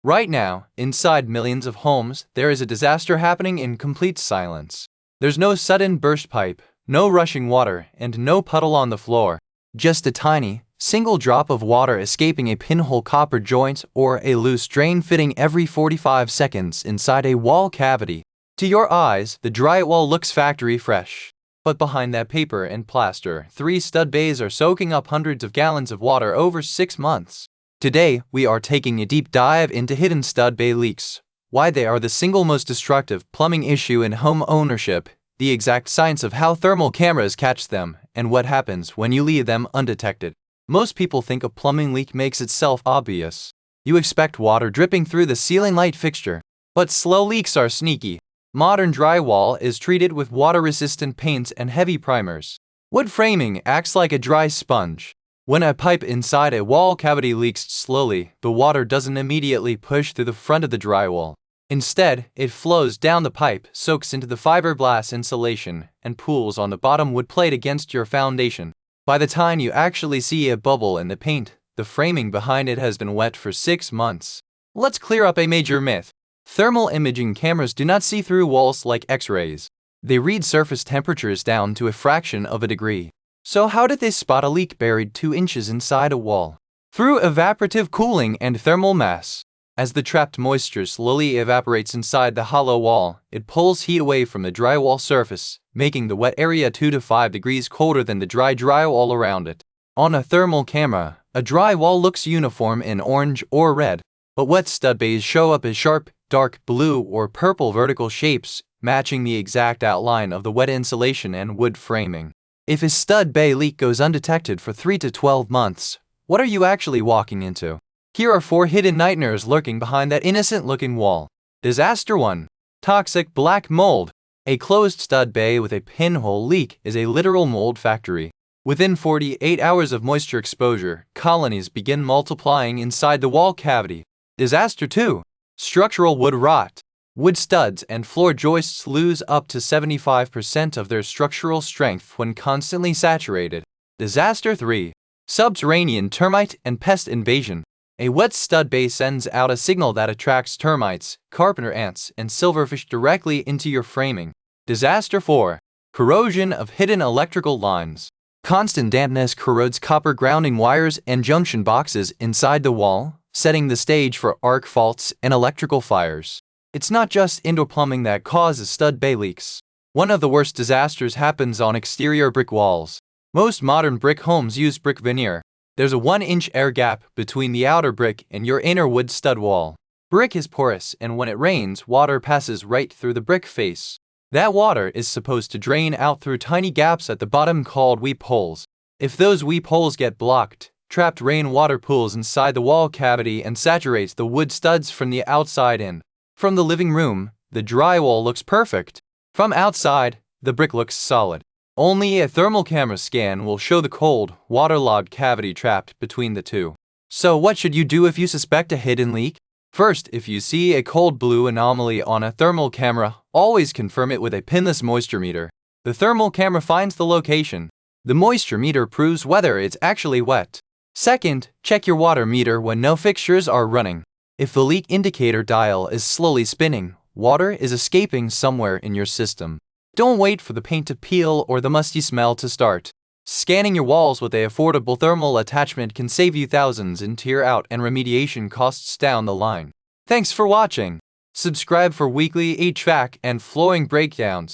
Right now, inside millions of homes, there is a disaster happening in complete silence. There's no sudden burst pipe, no rushing water, and no puddle on the floor. Just a tiny, single drop of water escaping a pinhole copper joint or a loose drain fitting every 45 seconds inside a wall cavity. To your eyes, the drywall looks factory fresh. But behind that paper and plaster, 3 stud bays are soaking up hundreds of gallons of water over 6 months. Today, we are taking a deep dive into hidden stud bay leaks, why they are the single most destructive plumbing issue in home ownership, the exact science of how thermal cameras catch them, and what happens when you leave them undetected. Most people think a plumbing leak makes itself obvious. You expect water dripping through the ceiling light fixture. But slow leaks are sneaky. Modern drywall is treated with water-resistant paints and heavy primers. Wood framing acts like a dry sponge. When a pipe inside a wall cavity leaks slowly, the water doesn't immediately push through the front of the drywall. Instead, it flows down the pipe, soaks into the fiberglass insulation, and pools on the bottom wood plate against your foundation. By the time you actually see a bubble in the paint, the framing behind it has been wet for 6 months. Let's clear up a major myth. Thermal imaging cameras do not see through walls like X-rays. They read surface temperatures down to a fraction of a degree. So how did they spot a leak buried 2 inches inside a wall? Through evaporative cooling and thermal mass. As the trapped moisture slowly evaporates inside the hollow wall, it pulls heat away from the drywall surface, making the wet area 2 to 5 degrees colder than the dry drywall around it. On a thermal camera, a drywall looks uniform in orange or red, but wet stud bays show up as sharp, dark blue or purple vertical shapes, matching the exact outline of the wet insulation and wood framing. If a stud bay leak goes undetected for 3 to 12 months, what are you actually walking into? Here are 4 hidden nightmares lurking behind that innocent-looking wall. Disaster 1. Toxic black mold. A closed stud bay with a pinhole leak is a literal mold factory. Within 48 hours of moisture exposure, colonies begin multiplying inside the wall cavity. Disaster 2. Structural wood rot. Wood studs and floor joists lose up to 75% of their structural strength when constantly saturated. Disaster 3. Subterranean termite and pest invasion. A wet stud bay sends out a signal that attracts termites, carpenter ants, and silverfish directly into your framing. Disaster 4. Corrosion of hidden electrical lines. Constant dampness corrodes copper grounding wires and junction boxes inside the wall, setting the stage for arc faults and electrical fires. It's not just indoor plumbing that causes stud bay leaks. One of the worst disasters happens on exterior brick walls. Most modern brick homes use brick veneer. There's a 1-inch air gap between the outer brick and your inner wood stud wall. Brick is porous, and when it rains, water passes right through the brick face. That water is supposed to drain out through tiny gaps at the bottom called weep holes. If those weep holes get blocked, trapped rainwater pools inside the wall cavity and saturates the wood studs from the outside in. From the living room, the drywall looks perfect. From outside, the brick looks solid. Only a thermal camera scan will show the cold, waterlogged cavity trapped between the two. So what should you do if you suspect a hidden leak? First, if you see a cold blue anomaly on a thermal camera, always confirm it with a pinless moisture meter. The thermal camera finds the location. The moisture meter proves whether it's actually wet. Second, check your water meter when no fixtures are running. If the leak indicator dial is slowly spinning, water is escaping somewhere in your system. Don't wait for the paint to peel or the musty smell to start. Scanning your walls with an affordable thermal attachment can save you thousands in tear-out and remediation costs down the line. Thanks for watching. Subscribe for weekly HVAC and flooring breakdowns.